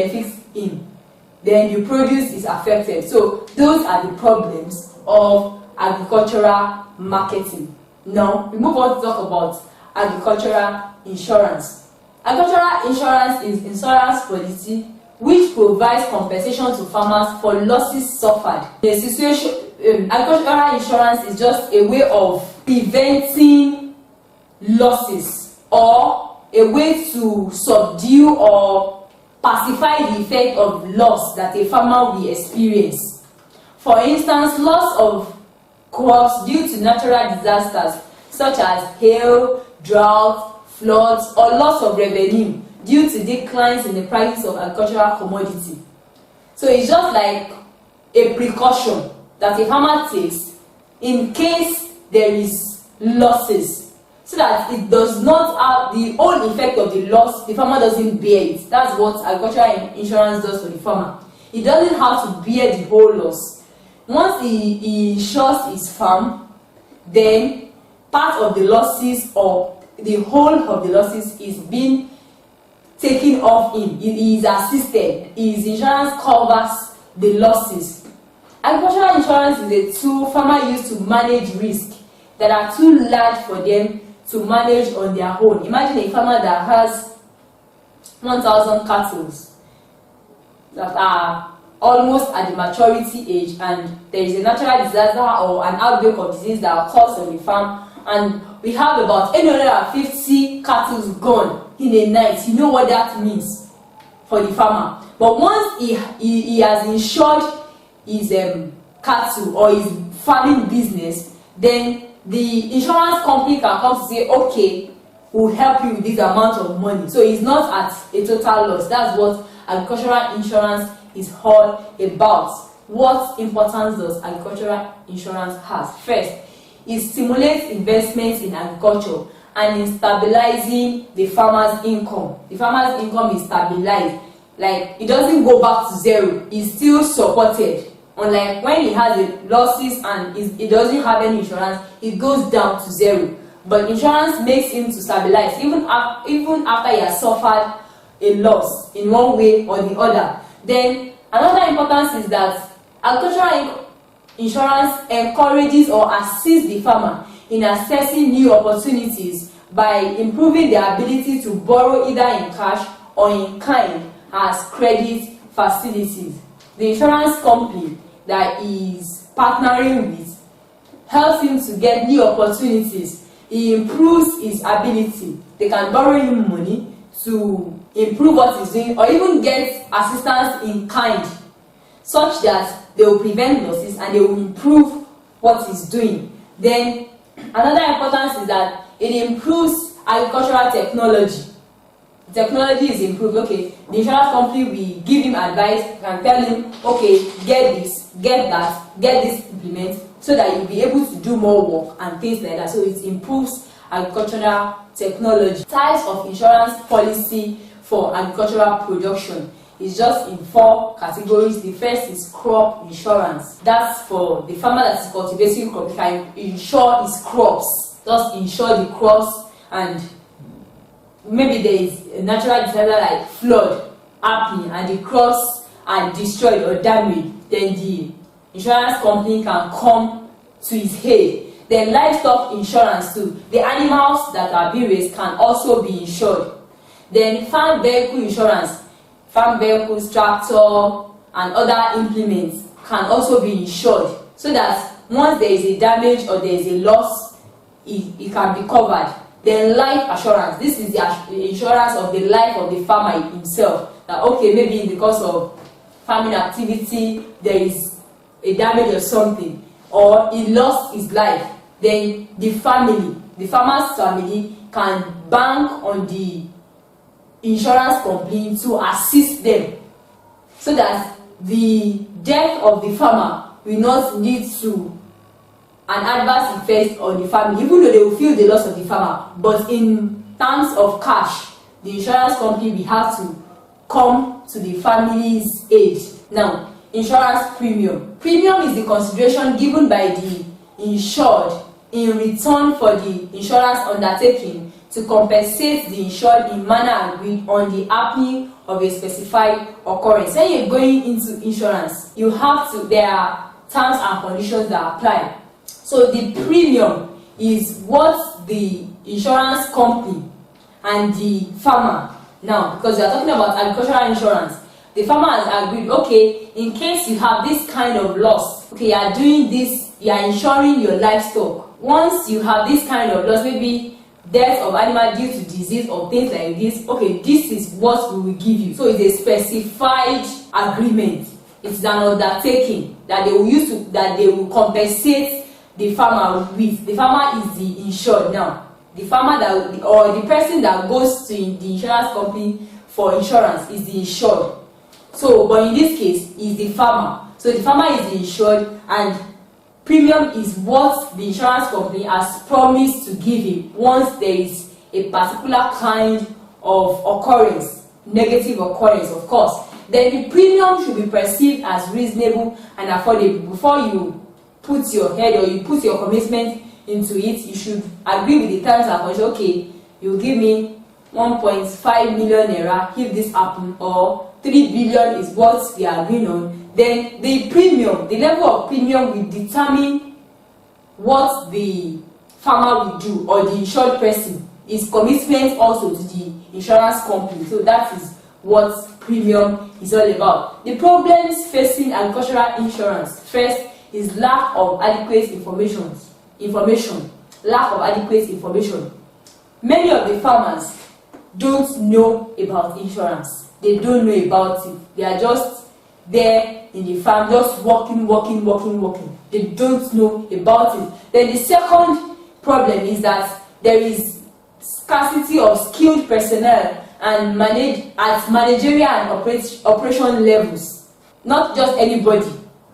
benefits him, then the produce is affected. So those are the problems of agricultural marketing. Now we move on to talk about agricultural insurance. Agricultural insurance is insurance policy which provides compensation to farmers for losses suffered. The situation, agricultural insurance is just a way of preventing losses, or a way to subdue or pacify the effect of loss that a farmer will experience. For instance, loss of crops due to natural disasters such as hail, drought, floods, or loss of revenue due to declines in the prices of agricultural commodity. So it's just like a precaution that a farmer takes in case there is losses, so that it does not have the whole effect of the loss, the farmer doesn't bear it. That's what agricultural insurance does for the farmer. He doesn't have to bear the whole loss. Once he insures his farm, then part of the losses or the whole of the losses is being taken off him. He is assisted. His insurance covers the losses. Agricultural insurance is a tool farmers use to manage risk that are too large for them to manage on their own. Imagine a farmer that has 1,000 cattle that are almost at the maturity age, and there is a natural disaster or an outbreak of disease that occurs on the farm, and we have about 850 cattle gone in a night. You know what that means for the farmer. But once he has insured his cattle or his farming business, then the insurance company can come to say, okay, we'll help you with this amount of money. So it's not at a total loss. That's what agricultural insurance is all about. What importance does agricultural insurance have? First, it stimulates investments in agriculture and in stabilizing the farmer's income. The farmer's income is stabilized. Like, it doesn't go back to zero. It's still supported. Unlike when he has the losses and he doesn't have any insurance, it goes down to zero. But insurance makes him to stabilize even after he has suffered a loss in one way or the other. Then another importance is that agricultural insurance encourages or assists the farmer in accessing new opportunities by improving their ability to borrow either in cash or in kind as credit facilities. The insurance company that is partnering with helps him to get new opportunities. He improves his ability. They can borrow him money to improve what he's doing, or even get assistance in kind, such that they will prevent losses and they will improve what he's doing. Then another importance is that it improves agricultural technology. Technology is improved. Okay, the insurance company will give him advice, can tell him, okay, get this, get that, get this implement, so that you'll be able to do more work and things like that. So it improves agricultural technology. Types of insurance policy for agricultural production is just in 4 categories. The first is crop insurance. That's for the farmer that is cultivating crop. He can insure his crops, just insure the crops, and maybe there is a natural disaster like flood happening and the crops are destroyed or damaged, then the insurance company can come to his aid. Then livestock insurance too. The animals that are being raised can also be insured. Then farm vehicle insurance. Farm vehicles, tractor, and other implements can also be insured, so that once there is a damage or there is a loss, it can be covered. Then life assurance. This is the insurance of the life of the farmer himself. That okay, maybe in the course of farming activity there is a damage or something, or he lost his life. Then the farmer's family can bank on the insurance company to assist them, so that the death of the farmer will not lead to an adverse effect on the family, even though they will feel the loss of the farmer. But in terms of cash, the insurance company will have to come to the family's aid. Now, insurance premium. Premium is the consideration given by the insured in return for the insurance undertaking to compensate the insured in manner agreed on the happening of a specified occurrence. When you're going into insurance, you have to, there are terms and conditions that apply. So the premium is what the insurance company and the farmer, now because we are talking about agricultural insurance, the farmer has agreed, okay, in case you have this kind of loss, okay, you are doing this, you are insuring your livestock. Once you have this kind of loss, maybe death of animal due to disease or things like this, okay, this is what we will give you. So it's a specified agreement. It's an undertaking that they will use to, that they will compensate the farmer with. The farmer is the insured now. The farmer that, or the person that goes to the insurance company for insurance is the insured. So, but in this case, is the farmer. So the farmer is the insured, and premium is what the insurance company has promised to give him once there is a particular kind of occurrence, negative occurrence, of course. Then the premium should be perceived as reasonable and affordable. Before you put your head or you put your commitment into it, you should agree with the terms and conditions. Okay, you give me 1.5 million naira if this happens, or 3 billion is what we are agreeing on. Then the premium, the level of premium will determine what the farmer will do, or the insured person, is commitment also to the insurance company. So that is what premium is all about. The problems facing agricultural insurance, first, is lack of adequate information. Lack of adequate information. Many of the farmers don't know about insurance. They don't know about it. They are just there in the farm, just working. They don't know about it. Then the second problem is that there is scarcity of skilled personnel and at managerial and operation levels. Not just anybody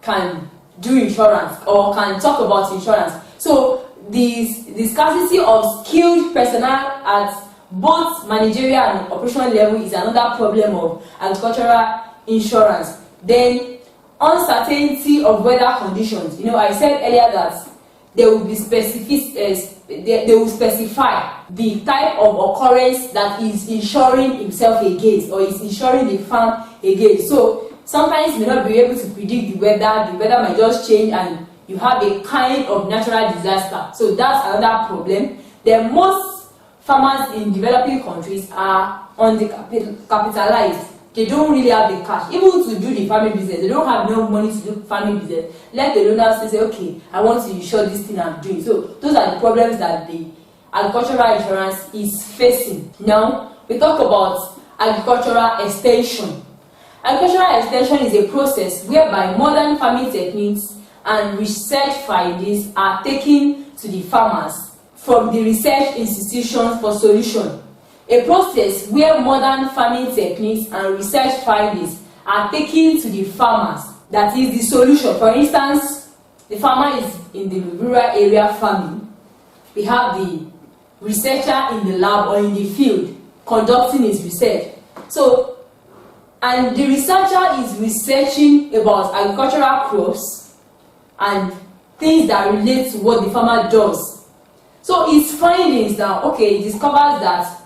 can do insurance or can talk about insurance. So the scarcity of skilled personnel at both managerial and operational level is another problem of agricultural insurance. Then uncertainty of weather conditions. You know, I said earlier that they will be they will specify the type of occurrence that is insuring himself against, or is insuring the farm against. So sometimes you may not be able to predict the weather might just change and you have a kind of natural disaster. So that's another problem. Then most farmers in developing countries are undercapitalized. They don't really have the cash, even to do the farming business. They don't have enough money to do farming business. Let the donors say, okay, I want to insure this thing I'm doing. So those are the problems that the agricultural insurance is facing. Now we talk about agricultural extension. Agricultural extension is a process whereby modern farming techniques and research findings are taken to the farmers from the research institutions for solution. A process where modern farming techniques and research findings are taken to the farmers, that is the solution. For instance, the farmer is in the rural area farming. We have the researcher in the lab or in the field conducting his research. So, and the researcher is researching about agricultural crops and things that relate to what the farmer does. So his findings now, okay, he discovers that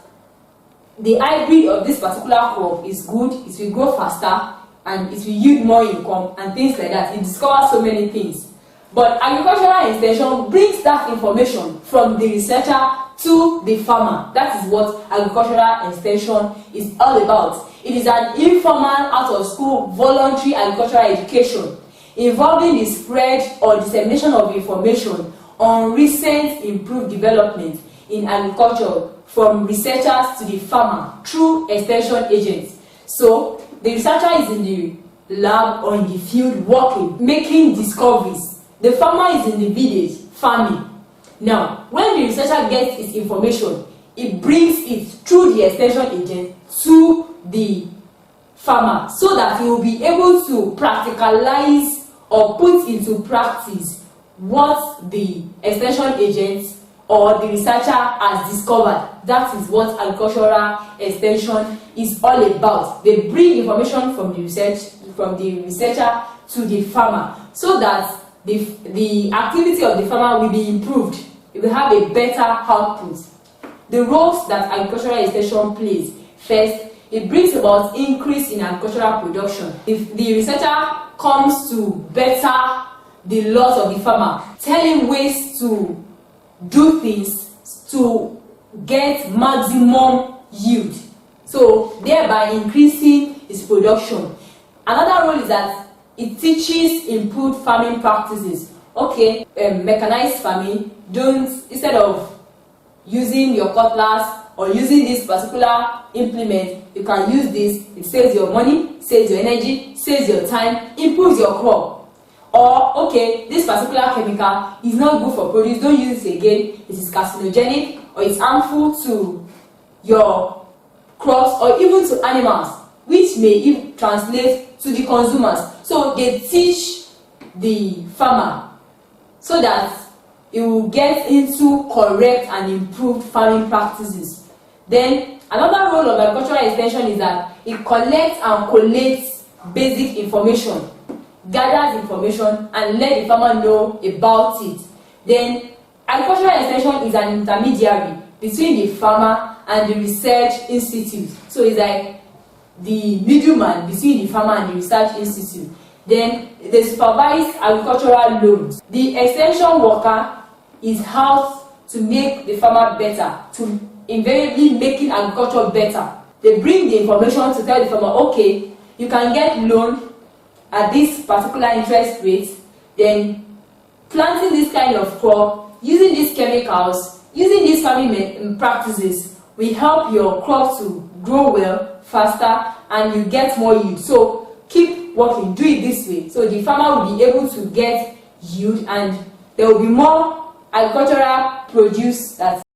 the hybrid of this particular crop is good, it will grow faster, and it will yield more income, and things like that. He discovers so many things. But agricultural extension brings that information from the researcher to the farmer. That is what agricultural extension is all about. It is an informal, out-of-school, voluntary agricultural education involving the spread or dissemination of information on recent improved development in agriculture from researchers to the farmer through extension agents. So the researcher is in the lab or in the field working, making discoveries. The farmer is in the village farming. Now, when the researcher gets his information, it brings it through the extension agent to the farmer so that he will be able to practicalize or put into practice what the extension agent or the researcher has discovered. That is what agricultural extension is all about. They bring information from the researcher to the farmer so that the activity of the farmer will be improved. It will have a better output. the roles that agricultural extension plays. First, it brings about increase in agricultural production. If the researcher comes to better the lot of the farmer, tell him ways to do things to get maximum yield, so thereby increasing his production. Another role is that it teaches improved farming practices. Okay, mechanized farming, instead of using your cutlass or using this particular implement, you can use this. It saves your money, saves your energy, saves your time, improves your crop. Or, okay, this particular chemical is not good for produce, don't use it again, it is carcinogenic or it's harmful to your crops or even to animals, which may even translate to the consumers. So they teach the farmer so that it will get into correct and improved farming practices. Then another role of agricultural extension is that it collects and collates basic information, gathers information and let the farmer know about it. Then agricultural extension is an intermediary between the farmer and the research institute. So it's like the middleman between the farmer and the research institute. Then they supervise agricultural loans. The extension worker is housed to make the farmer better, to invariably making agriculture better. They bring the information to tell the farmer, okay, you can get loan at this particular interest rate, then planting this kind of crop, using these chemicals, using these farming practices will help your crop to grow well, faster, and you get more yield. So keep working, do it this way. So the farmer will be able to get yield and there will be more agricultural produce that